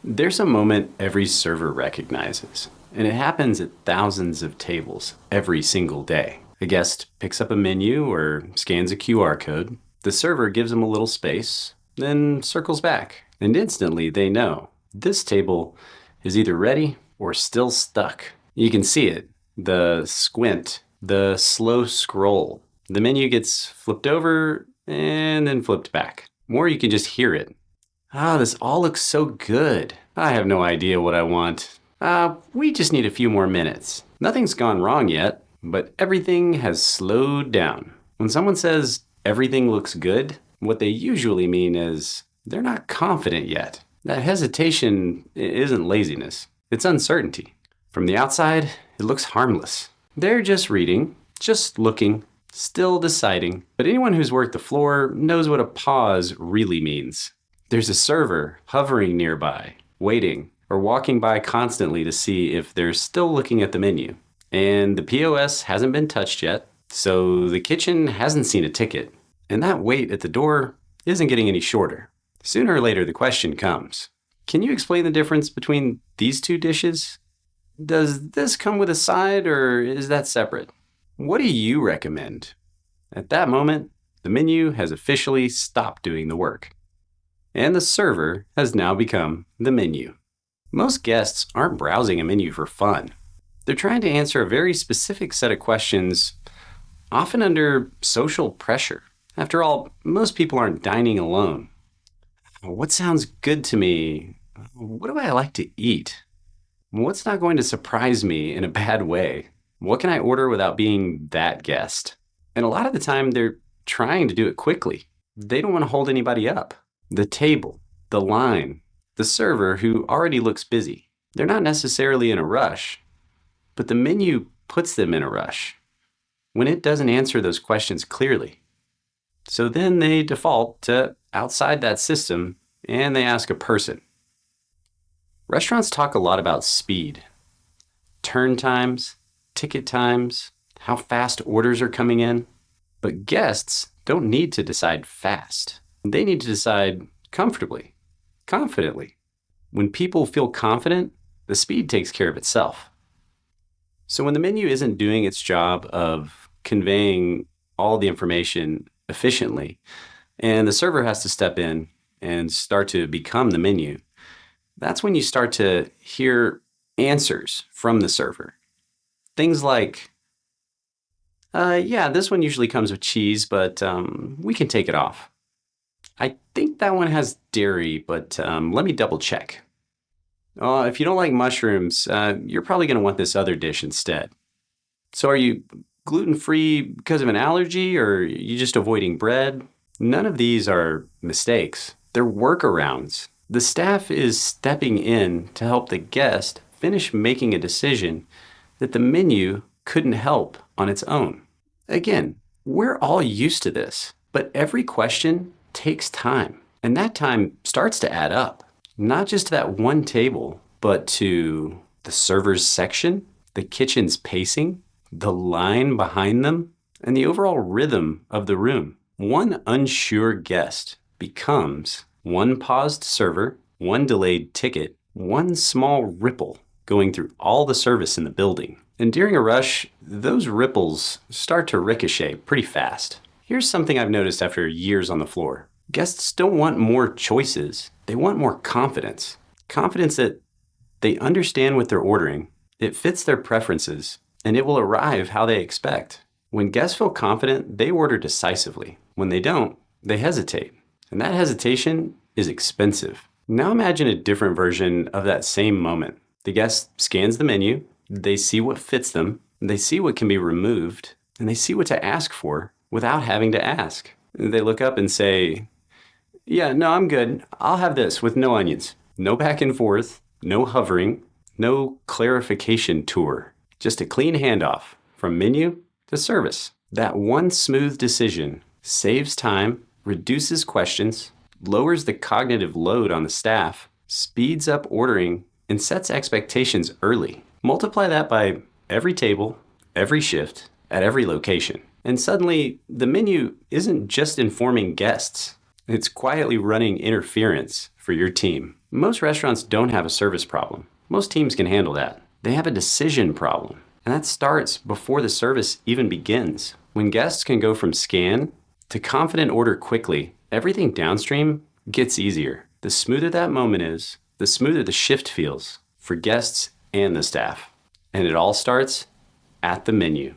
There's a moment every server recognizes, and it happens at thousands of tables every single day. A guest picks up a menu or scans a QR code. The server gives them a little space, then circles back, and instantly they know this table is either ready or still stuck. You can see it, the squint, the slow scroll. The menu gets flipped over and then flipped back. Or you can just hear it. This all looks so good. I have no idea what I want. We just need a few more minutes. Nothing's gone wrong yet, but everything has slowed down. When someone says everything looks good, what they usually mean is they're not confident yet. That hesitation isn't laziness, it's uncertainty. From the outside, it looks harmless. They're just reading, just looking, still deciding. But anyone who's worked the floor knows what a pause really means. There's a server hovering nearby, waiting, or walking by constantly to see if they're still looking at the menu. And the POS hasn't been touched yet, so the kitchen hasn't seen a ticket. And that wait at the door isn't getting any shorter. Sooner or later, the question comes, can you explain the difference between these two dishes? Does this come with a side, or is that separate? What do you recommend? At that moment, the menu has officially stopped doing the work. And the server has now become the menu. Most guests aren't browsing a menu for fun. They're trying to answer a very specific set of questions, often under social pressure. After all, most people aren't dining alone. What sounds good to me? What do I like to eat? What's not going to surprise me in a bad way? What can I order without being that guest? And a lot of the time, they're trying to do it quickly. They don't want to hold anybody up. The table, the line, the server who already looks busy. They're not necessarily in a rush, but the menu puts them in a rush when it doesn't answer those questions clearly. So then they default to outside that system and they ask a person. Restaurants talk a lot about speed, turn times, ticket times, how fast orders are coming in, but guests don't need to decide fast. They need to decide comfortably, confidently. When people feel confident, the speed takes care of itself. So when the menu isn't doing its job of conveying all the information efficiently, and the server has to step in and start to become the menu, that's when you start to hear answers from the server. Things like, yeah, this one usually comes with cheese, but we can take it off. I think that one has dairy, but let me double check. If you don't like mushrooms, you're probably going to want this other dish instead. So are you gluten-free because of an allergy, or are you just avoiding bread? None of these are mistakes. They're workarounds. The staff is stepping in to help the guest finish making a decision that the menu couldn't help on its own. Again, we're all used to this, but every question takes time, and that time starts to add up, not just to that one table, but to the server's section, the kitchen's pacing, the line behind them, and the overall rhythm of the room. One unsure guest becomes one paused server, one delayed ticket, one small ripple going through all the service in the building. And during a rush, those ripples start to ricochet pretty fast. Here's something I've noticed after years on the floor. Guests don't want more choices. They want more confidence. Confidence that they understand what they're ordering, it fits their preferences, and it will arrive how they expect. When guests feel confident, they order decisively. When they don't, they hesitate. And that hesitation is expensive. Now imagine a different version of that same moment. The guest scans the menu, they see what fits them, they see what can be removed, and they see what to ask for without having to ask. They look up and say, yeah, no, I'm good. I'll have this with no onions. No back and forth, no hovering, no clarification tour. Just a clean handoff from menu to service. That one smooth decision saves time, reduces questions, lowers the cognitive load on the staff, speeds up ordering, and sets expectations early. Multiply that by every table, every shift, at every location. And suddenly, the menu isn't just informing guests. It's quietly running interference for your team. Most restaurants don't have a service problem. Most teams can handle that. They have a decision problem, and that starts before the service even begins. When guests can go from scan to confident order quickly, everything downstream gets easier. The smoother that moment is, the smoother the shift feels for guests and the staff. And it all starts at the menu.